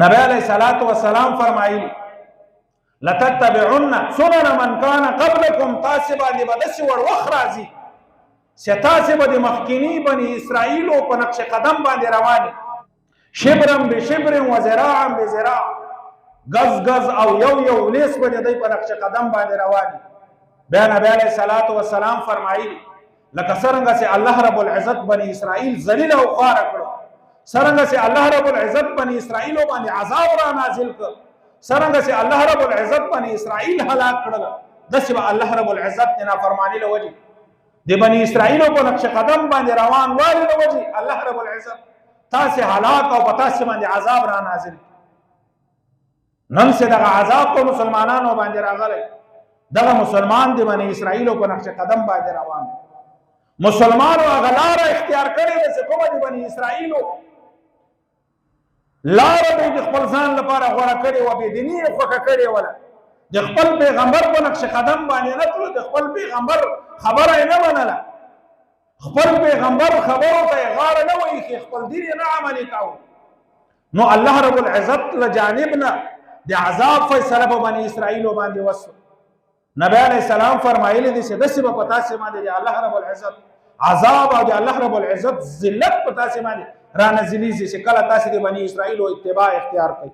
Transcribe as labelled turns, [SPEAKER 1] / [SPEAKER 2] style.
[SPEAKER 1] نبی علیہ الصلوۃ والسلام فرمایلی لتتبعن سنن من کان قبلکم، تاسو باندې بدس ور وخت راځي چې تاسو به د مخکینی بنی اسرائیلو په نقش قدم باندې رواني، شبرم بشبر و ذراعا بذراع، گز گز او یو لیس به دوی په نقش قدم باندې رواني. بیا نبی علیہ الصلوۃ والسلام فرمایلی لکه څرنګه چې الله رب العزت بنی اسرائیل ذلیل او خوار کړو، څرنګه چې الله رب العزت بنی اسرائیل باندې عذاب را نازل کړ، څرنګه چې الله رب العزت بنی اسرائیل هلاک کړل، داسې به الله رب العزت نه فرمانی له وجه د بنی اسرائیل په نقش قدم باندې روان والي له وجه الله رب العزت تاسو هلاک او پتا سي باندې عذاب را نازل. نن څه دغه عذاب په مسلمانانو باندې راغلی، دغه مسلمان د بنی اسرائیل په نقش قدم باندې روان، مسلمانو هغه لار اختیار کړې ده چې کومه د بنی اسرائیل لار به د خپل ځان لپاره غوړه کړې و، بې دیني یې خوښه کړې وله، د خپل پیغمبر په نقش قدم باندې نه تلو، د خپل پیغمبر خبره یې نه منله، خپل پیغمبر خبرو ته یې غاړه نه وایي، خپل دین یې نه عملي کاوه. نو الله رب العزت له جانب نه د عذاب فیصله په بني اسرائیل باندې وسو. نبی علیہ السلام فرمایلی دي چې داسې به په تاسې باندې د الله رب العزت عذاب او د الله رب العزت ذلت په تاسې باندې را نازلیږي چې کله تاسې د بني اسرائیل اتباع اختیار کړئ.